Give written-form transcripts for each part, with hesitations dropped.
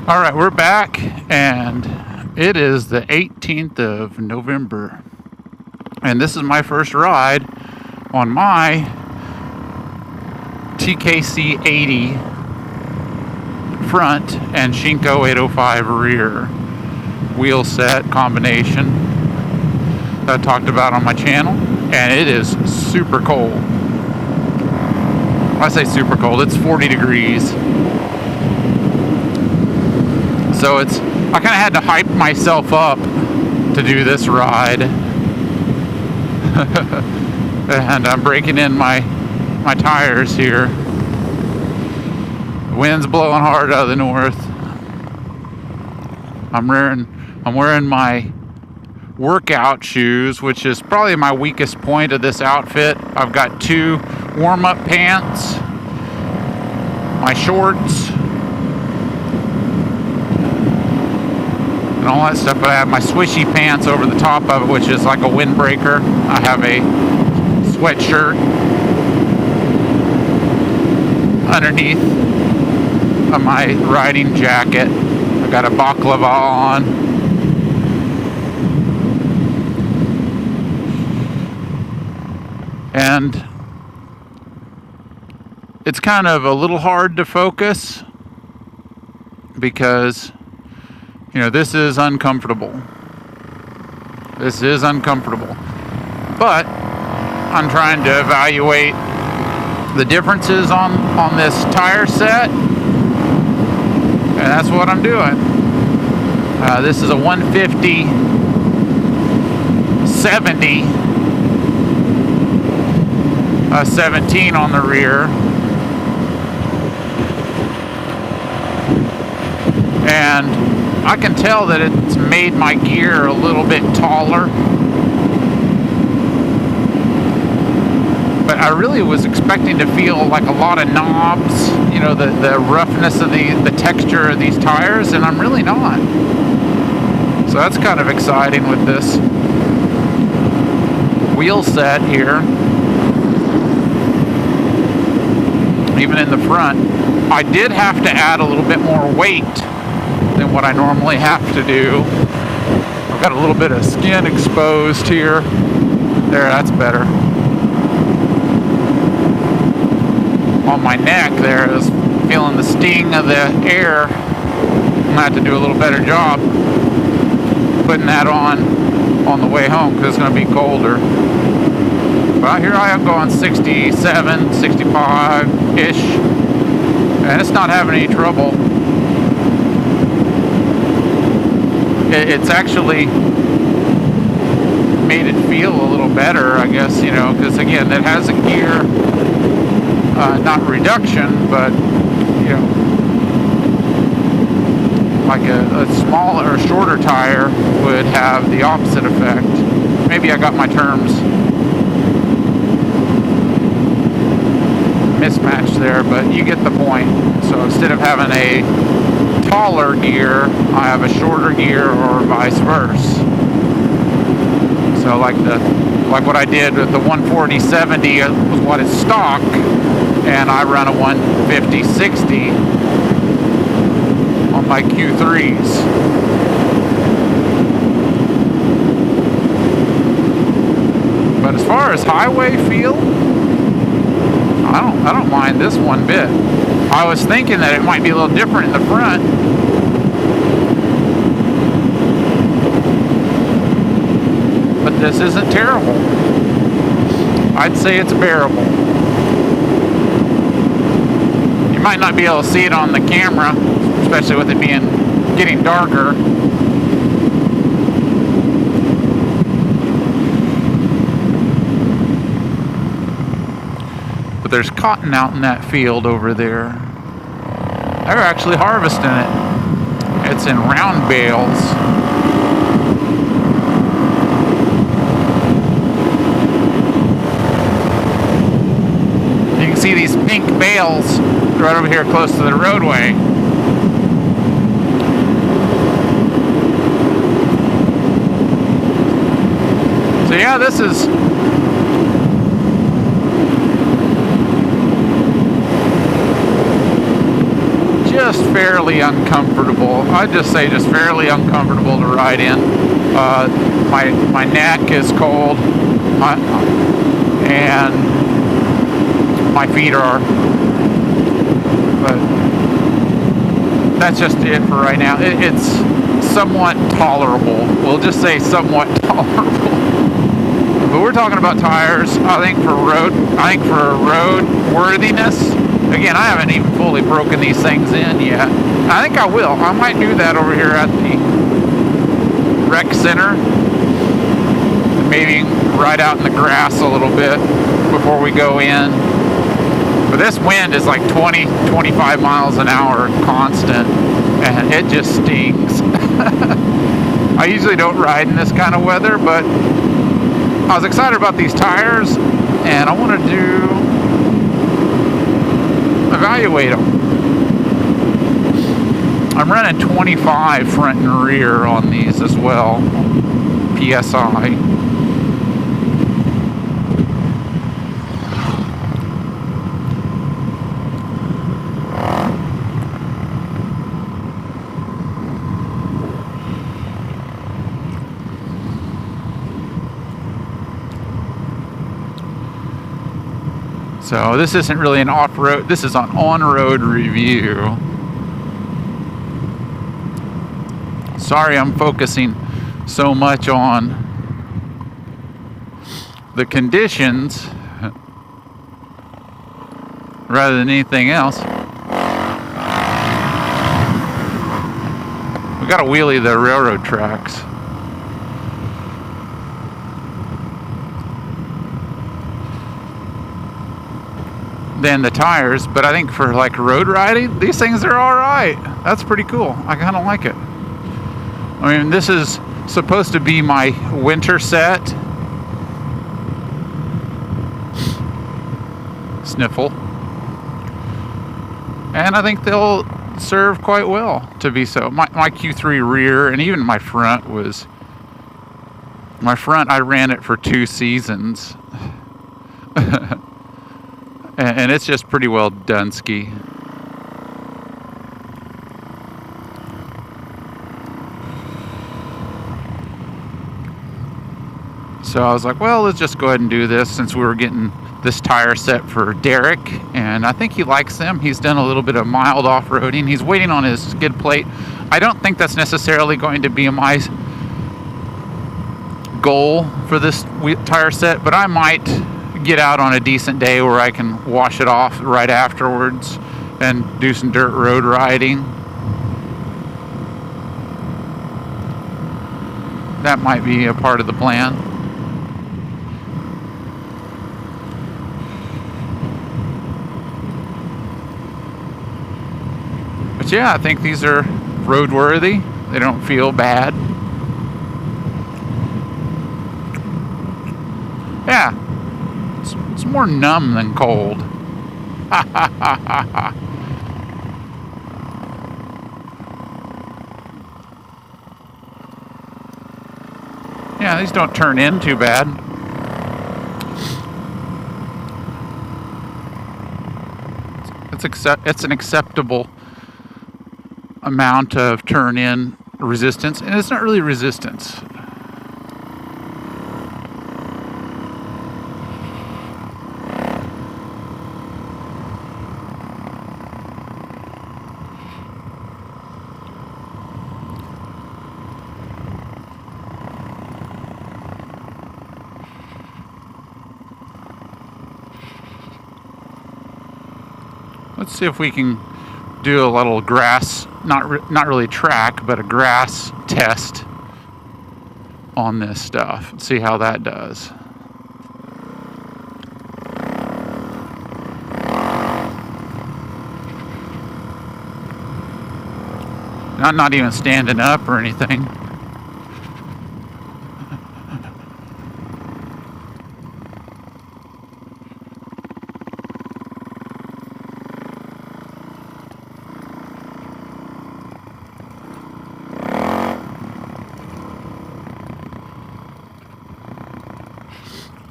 All right, we're back, and it is the 18th of November, and this is my first ride on my TKC80 front and Shinko 805 rear wheel set combination that I talked about on my channel, and it is super cold. I say super cold, it's 40 degrees. So I kind of had to hype myself up to do this ride. And I'm breaking in my tires here. The wind's blowing hard out of the north. I'm wearing my workout shoes, which is probably my weakest point of this outfit. I've got two warm-up pants, my shorts, and all that stuff, but I have my swishy pants over the top of it, which is like a windbreaker. I have a sweatshirt underneath of my riding jacket. I got a baklava on. And it's kind of a little hard to focus because this is uncomfortable. This is uncomfortable. But I'm trying to evaluate the differences on this tire set. And that's what I'm doing. This is a 150/70 17 on the rear. And I can tell that it's made my gear a little bit taller, but I really was expecting to feel like a lot of knobs, the roughness of the texture of these tires, and I'm really not. So that's kind of exciting with this wheel set here. Even in the front, I did have to add a little bit more weight than what I normally have to do. I've got a little bit of skin exposed here. There, that's better. On my neck there is feeling the sting of the air. I'm gonna have to do a little better job putting that on the way home because it's gonna be colder. But here I am going 67, 65-ish, and it's not having any trouble. It's actually made it feel a little better, I guess, because again, it has a gear, not reduction, but, like a smaller or shorter tire would have the opposite effect. Maybe I got my terms mismatched there, but you get the point. So instead of having a taller gear, I have a shorter gear, or vice versa. So like what I did with the 140/70 was what is stock, and I run a 150/60 on my Q3s. But as far as highway feel, I don't mind this one bit. I was thinking that it might be a little different in the front. But this isn't terrible. I'd say it's bearable. You might not be able to see it on the camera, especially with it getting darker. But there's cotton out in that field over there. They're actually harvesting it. It's in round bales. You can see these pink bales right over here close to the roadway. So yeah, this is just fairly uncomfortable. I'd just say just fairly uncomfortable to ride in. My neck is cold, and my feet are. But that's just it for right now. It's somewhat tolerable. We'll just say somewhat tolerable. But we're talking about tires. I think for road worthiness. Again, I haven't even fully broken these things in yet. I think I will. I might do that over here at the rec center. Maybe ride out in the grass a little bit before we go in. But this wind is like 20-25 miles an hour constant, and it just stings. I usually don't ride in this kind of weather, but I was excited about these tires, and I wanted to evaluate them. I'm running 25 front and rear on these as well, PSI. So this isn't really an off-road, this is an on-road review. Sorry I'm focusing so much on the conditions rather than anything else. We gotta wheelie the railroad tracks. Than the tires, but I think for like road riding, these things are all right. That's pretty cool. I kind of like it. I mean, this is supposed to be my winter set. Sniffle. And I think they'll serve quite well to be so. My Q3 rear and even my front was... My front, I ran it for 2 seasons. And it's just pretty well done ski. So I was like, well, let's just go ahead and do this since we were getting this tire set for Derek. And I think he likes them. He's done a little bit of mild off-roading. He's waiting on his skid plate. I don't think that's necessarily going to be my goal for this tire set, but I might get out on a decent day where I can wash it off right afterwards and do some dirt road riding. That might be a part of the plan. But yeah, I think these are roadworthy. They don't feel bad. Yeah. It's more numb than cold. Yeah, these don't turn in too bad. It's an acceptable amount of turn-in resistance, and it's not really resistance. Let's see if we can do a little grass, not really track, but a grass test on this stuff. Let's see how that does. Not even standing up or anything.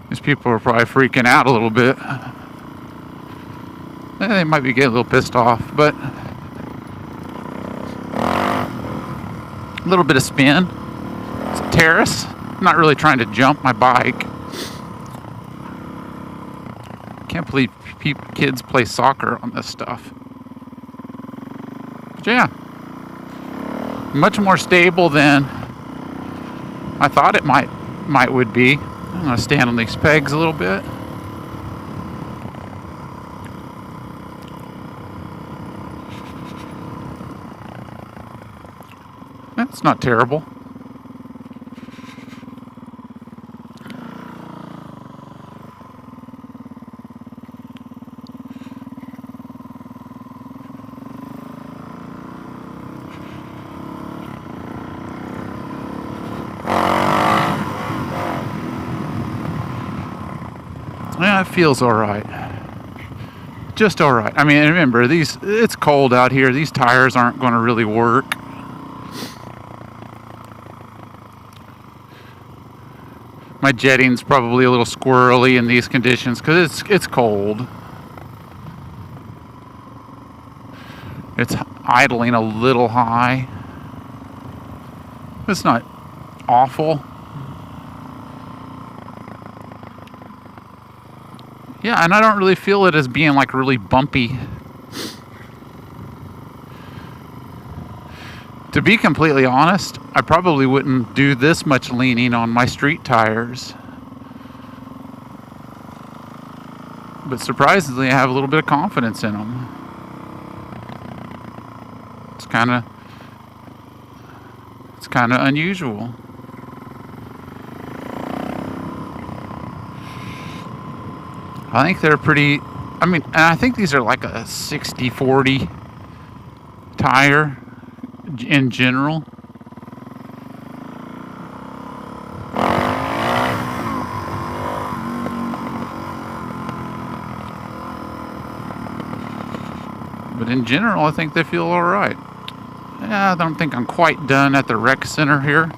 These people are probably freaking out a little bit. They might be getting a little pissed off, but A little bit of spin. It's a terrace. I'm not really trying to jump my bike. Can't believe kids play soccer on this stuff. But yeah, much more stable than I thought it would be. I'm gonna stand on these pegs a little bit. That's not terrible. Yeah, it feels all right. Just all right. I mean, remember, it's cold out here. These tires aren't going to really work. My jetting's probably a little squirrely in these conditions because it's cold. It's idling a little high. It's not awful. Yeah, and I don't really feel it as being like really bumpy. To be completely honest, I probably wouldn't do this much leaning on my street tires. But surprisingly, I have a little bit of confidence in them. It's kind of unusual. I think they're pretty, and I think these are like a 60-40 tire in general. But in general, I think they feel all right. Yeah, I don't think I'm quite done at the rec center here.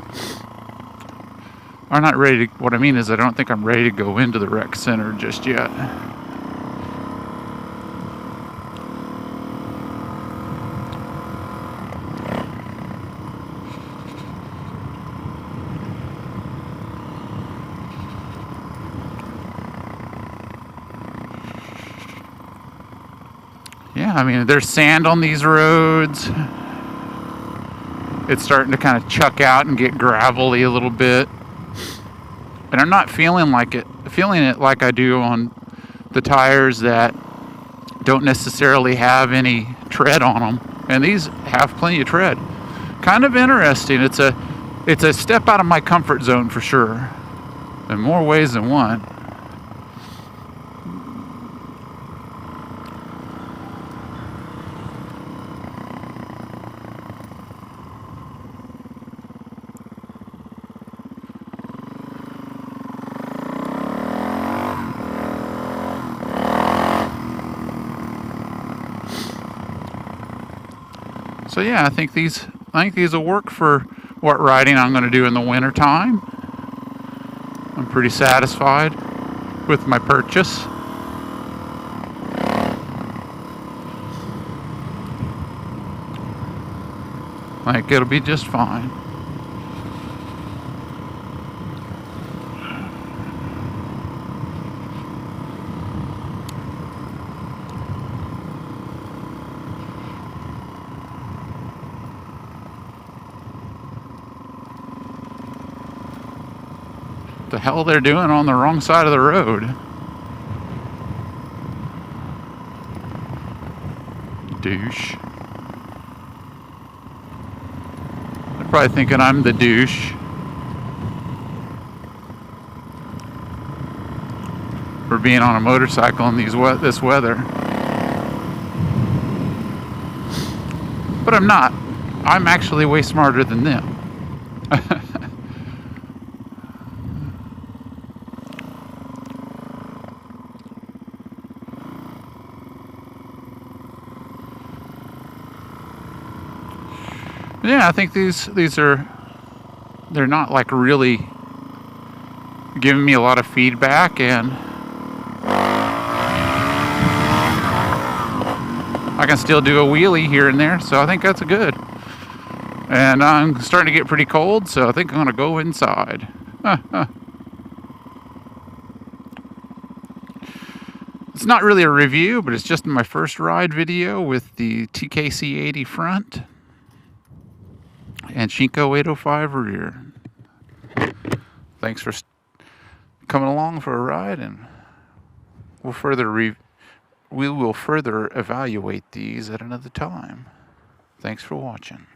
I'm not ready to, what I mean is I don't think I'm ready to go into the rec center just yet. Yeah, I mean, there's sand on these roads. It's starting to kind of chuck out and get gravelly a little bit. And I'm not feeling it like I do on the tires that don't necessarily have any tread on them. And these have plenty of tread. Kind of interesting. It's a step out of my comfort zone for sure. In more ways than one. So yeah, I think these will work for what riding I'm going to do in the winter time. I'm pretty satisfied with my purchase. Like, it'll be just fine. The hell they're doing on the wrong side of the road? Douche. They're probably thinking I'm the douche. For being on a motorcycle in this weather. But I'm not. I'm actually way smarter than them. Yeah, I think they're not like really giving me a lot of feedback, and I can still do a wheelie here and there, so I think that's good. And I'm starting to get pretty cold, so I think I'm going to go inside. It's not really a review, but it's just my first ride video with the TKC80 front and Shinko 805 rear. Thanks for coming along for a ride, and we will further evaluate these at another time. Thanks for watching.